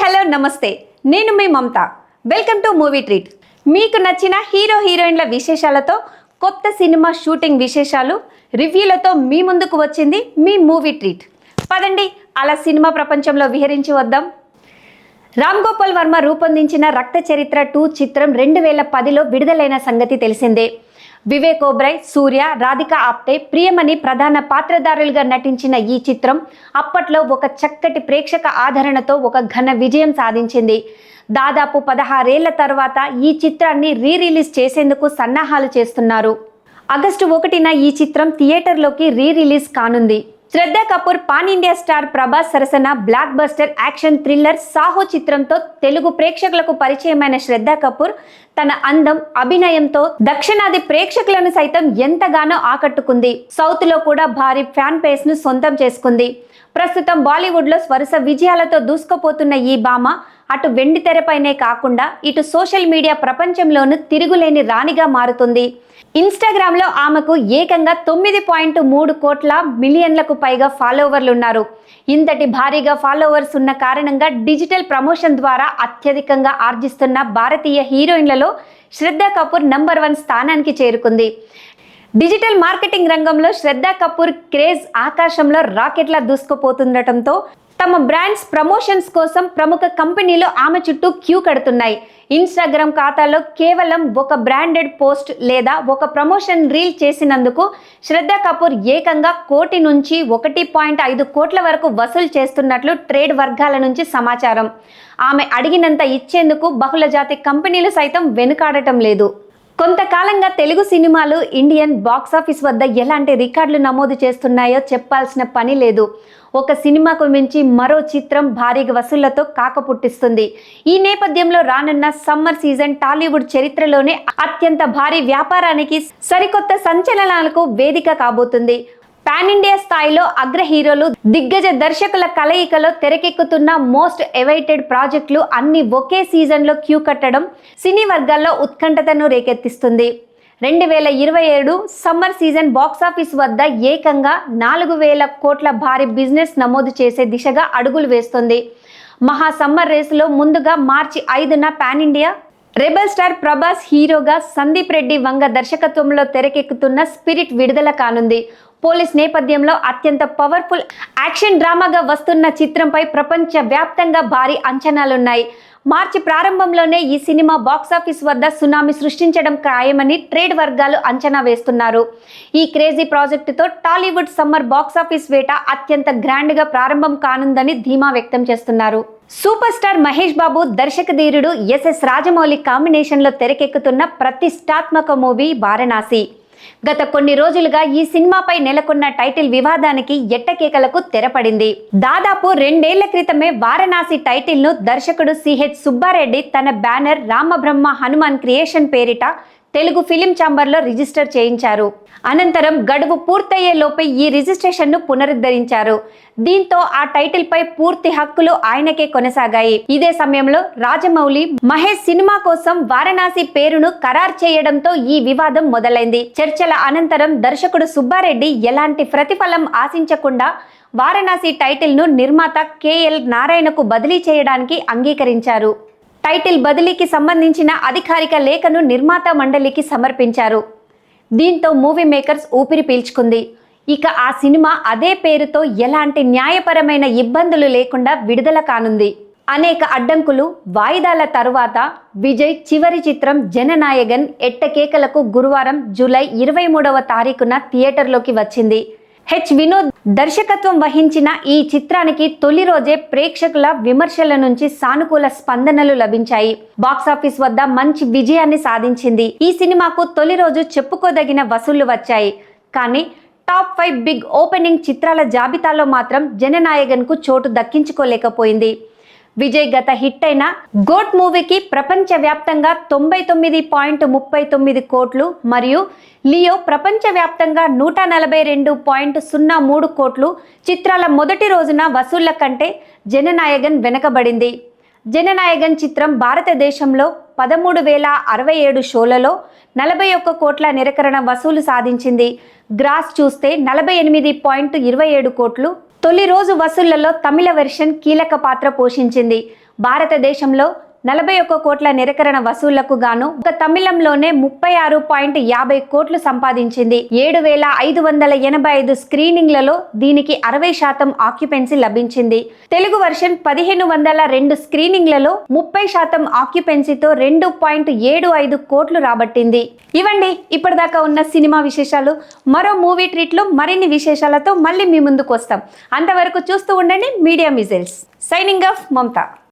Hello నమస్తే, నేను మీ Mamata. Welcome to movie treat. మీకు నచ్చిన హీరో హీరోయిన్ల విశేషాలతో కొత్త సినిమా షూటింగ్ విశేషాలు రివ్యూలతో మీ ముందుకు వచ్చింది మీ మూవీ ట్రీట్. పదండి అలా సినిమా ప్రపంచంలో విహరించి వద్దాం. రామ్ గోపాల్ వర్మ రూపొందించిన రక్త చరిత్ర 2 చిత్రం 2010లో విడుదలైన సంగతి తెలిసిందే. వివేక్ ఓబ్రాయ్, సూర్య, రాధికా ఆప్టే, ప్రియమణి ప్రధాన పాత్రధారులుగా నటించిన ఈ చిత్రం అప్పట్లో ఒక చక్కటి ప్రేక్షక ఆదరణతో ఒక ఘన విజయం సాధించింది. దాదాపు 16 ఏళ్ల తర్వాత ఈ చిత్రాన్ని రిలీజ్ చేసేందుకు సన్నాహాలు చేస్తున్నారు. ఆగస్టు 1న ఈ చిత్రం థియేటర్లోకి రిలీజ్ కానుంది. Shraddha Kapoor pan India star Prabhas సరసన blockbuster action thriller Saaho చిత్రంతో తెలుగు ప్రేక్షకులకు పరిచయమైన శ్రద్ధా కపూర్ తన అందం, అభినయంతో దక్షిణాది ప్రేక్షకులను సైతం ఎంతగానో ఆకట్టుకుంది. సౌత్ లో కూడా భారీ ఫ్యాన్ బేస్ ను సొంతం చేసుకుంది. ప్రస్తుతం బాలీవుడ్ లో వరుస విజయాలతో దూసుకుపోతున్న ఈ భామ అటు వెండి తెరపైనే కాకుండా ఇటు సోషల్ మీడియా ప్రపంచంలోనూ తిరుగులేని రాణిగా మారుతుంది. ఇన్స్టాగ్రామ్ లో ఆమెకు ఏకంగా 9.3 కోట్ల మిలియన్లకు పైగా ఫాలోవర్లు ఉన్నారు. ఇంతటి భారీగా ఫాలోవర్స్ ఉన్న కారణంగా డిజిటల్ ప్రమోషన్ ద్వారా అత్యధికంగా ఆర్జిస్తున్న భారతీయ హీరోయిన్లలో శ్రద్ధా కపూర్ నంబర్ 1 స్థానానికి చేరుకుంది. డిజిటల్ మార్కెటింగ్ రంగంలో శ్రద్ధా కపూర్ క్రేజ్ ఆకాశంలో రాకెట్లా దూసుకుపోతుండటంతో తమ బ్రాండ్స్ ప్రమోషన్స్ కోసం ప్రముఖ కంపెనీలు ఆమె చుట్టూ క్యూ కడుతున్నాయి. ఇన్స్టాగ్రామ్ ఖాతాలో కేవలం ఒక బ్రాండెడ్ పోస్ట్ లేదా ఒక ప్రమోషన్ రీల్ చేసినందుకు శ్రద్ధా కపూర్ ఏకంగా 1 కోటి నుంచి 1.5 కోట్ల వరకు వసూలు చేస్తున్నట్లు ట్రేడ్ వర్గాల నుంచి సమాచారం. ఆమె అడిగినంత ఇచ్చేందుకు బహుళజాతి కంపెనీలు సైతం వెనుకాడటం లేదు. కొంతకాలంగా తెలుగు సినిమాలు ఇండియన్ బాక్సాఫీస్ వద్ద ఎలాంటి రికార్డులు నమోదు చేస్తున్నాయో చెప్పాల్సిన పని లేదు. ఒక సినిమాకు మించి మరో చిత్రం భారీగా వసూళ్లతో కాకపుట్టిస్తుంది. ఈ నేపథ్యంలో రానున్న సమ్మర్ సీజన్ టాలీవుడ్ చరిత్రలోనే అత్యంత భారీ వ్యాపారానికి, సరికొత్త సంచలనాలకు వేదిక కాబోతుంది. పాన్ ఇండియా స్థాయిలో అగ్ర హీరోలు, దిగ్గజ దర్శకుల కలయికలో తెరకెక్కుతున్న మోస్ట్ ఎవైటెడ్ ప్రాజెక్టులు అన్ని ఒకే సీజన్లో క్యూ కట్టడం సినీ వర్గాల్లో ఉత్కంఠతను రేకెత్తిస్తుంది. 2027 సమ్మర్ సీజన్ బాక్సాఫీస్ వద్ద ఏకంగా 4,000 కోట్ల భారీ బిజినెస్ నమోదు చేసే దిశగా అడుగులు వేస్తుంది. మహా సమ్మర్ రేసులో ముందుగా మార్చి 5న pan India rebel star Prabhas హీరోగా, సందీప్ రెడ్డి వంగ దర్శకత్వంలో తెరకెక్కుతున్న స్పిరిట్ విడుదల కానుంది. పోలీస్ నేపథ్యంలో అత్యంత పవర్ఫుల్ యాక్షన్ డ్రామాగా వస్తున్న చిత్రంపై ప్రపంచ వ్యాప్తంగా భారీ అంచనాలున్నాయి. మార్చి ప్రారంభంలోనే ఈ సినిమా బాక్సాఫీస్ వద్ద సునామీ సృష్టించడం ఖాయమని ట్రేడ్ వర్గాలు అంచనా వేస్తున్నారు. ఈ క్రేజీ ప్రాజెక్టుతో టాలీవుడ్ సమ్మర్ బాక్సాఫీస్ వేట అత్యంత గ్రాండ్గా ప్రారంభం కానుందని ధీమా వ్యక్తం చేస్తున్నారు. Super star Mahesh Babu, దర్శకధీరుడు SS Rajamouli కాంబినేషన్లో తెరకెక్కుతున్న ప్రతిష్టాత్మక మూవీ వారణాసి. గత కొన్ని రోజులుగా ఈ సినిమాపై నెలకొన్న టైటిల్ వివాదానికి ఎట్టకేకలకు తెరపడింది. దాదాపు 2 ఏళ్ల క్రితమే వారణాసి టైటిల్ ను దర్శకుడు సిహెచ్ సుబ్బారెడ్డి తన బ్యానర్ రామబ్రహ్మ హనుమాన్ క్రియేషన్ పేరిట తెలుగు ఫిలిం ఛాంబర్లో రిజిస్టర్ చేయించారు. అనంతరం గడువు పూర్తయ్యే లోపే ఈ రిజిస్ట్రేషన్ ను పునరుద్ధరించారు. దీంతో ఆ టైటిల్ పై పూర్తి హక్కులు ఆయనకే కొనసాగాయి. ఇదే సమయంలో రాజమౌళి, మహేష్ సినిమా కోసం వారణాసి పేరును ఖరారు చేయడంతో ఈ వివాదం మొదలైంది. చర్చల అనంతరం దర్శకుడు సుబ్బారెడ్డి ఎలాంటి ప్రతిఫలం ఆశించకుండా వారణాసి టైటిల్ ను నిర్మాత కేఎల్ నారాయణకు బదిలీ చేయడానికి అంగీకరించారు. టైటిల్ బదిలీకి సంబంధించిన అధికారిక లేఖను నిర్మాత మండలికి సమర్పించారు. దీంతో మూవీ మేకర్స్ ఊపిరి పీల్చుకుంది. ఇక ఆ సినిమా అదే పేరుతో ఎలాంటి న్యాయపరమైన ఇబ్బందులు లేకుండా విడుదల కానుంది. అనేక అడ్డంకులు, వాయిదాల తరువాత విజయ్ చివరి చిత్రం జననాయగన్ ఎట్టకేకలకు గురువారం జూలై 23వ తారీఖున థియేటర్లోకి వచ్చింది. హెచ్ వినోద్ దర్శకత్వం వహించిన ఈ చిత్రానికి తొలి రోజే ప్రేక్షకుల విమర్శల నుంచి సానుకూల స్పందనలు లభించాయి. బాక్సాఫీస్ వద్ద మంచి విజయాన్ని సాధించింది. ఈ సినిమాకు తొలి రోజు చెప్పుకోదగిన వసూళ్లు వచ్చాయి. కానీ టాప్ 5 బిగ్ ఓపెనింగ్ చిత్రాల జాబితాలో మాత్రం జననాయగన్ కు చోటు దక్కించుకోలేకపోయింది. విజయ్ గత హిట్ అయిన గోట్ మూవీకి ప్రపంచవ్యాప్తంగా 99.39 కోట్లు మరియు లియో ప్రపంచవ్యాప్తంగా 142.03 కోట్లు చిత్రాల మొదటి రోజున వసూళ్ల కంటే జననాయగన్ వెనకబడింది. జననాయగన్ చిత్రం భారతదేశంలో 13,067 షోలలో 41 కోట్ల నిరకరణ వసూలు సాధించింది. గ్రాస్ చూస్తే 48.27 కోట్లు. తొలి రోజు వసూళ్లలో తమిళ వెర్షన్ కీలక పాత్ర పోషించింది. భారతదేశంలో 41 కోట్ల నిరకరణ వసూళ్లకు గాను ఒక తమిళంలోనే 36.50 కోట్లు సంపాదించింది. 7,585 స్క్రీనింగ్లలో దీనికి 60% ఆక్యుపెన్సీ లభించింది. తెలుగు వర్షన్ 1,502 స్క్రీనింగ్లలో 30% ఆక్యుపెన్సీతో 2.75 కోట్లు రాబట్టింది. ఇవండి ఇప్పటిదాకా ఉన్న సినిమా విశేషాలు. మరో మూవీ ట్రీట్లో మరిన్ని విశేషాలతో మళ్ళీ మీ ముందుకు వస్తాం. అంతవరకు చూస్తూ ఉండండి మీడియా మిజైల్స్. సైనింగ్ ఆఫ్ మమత.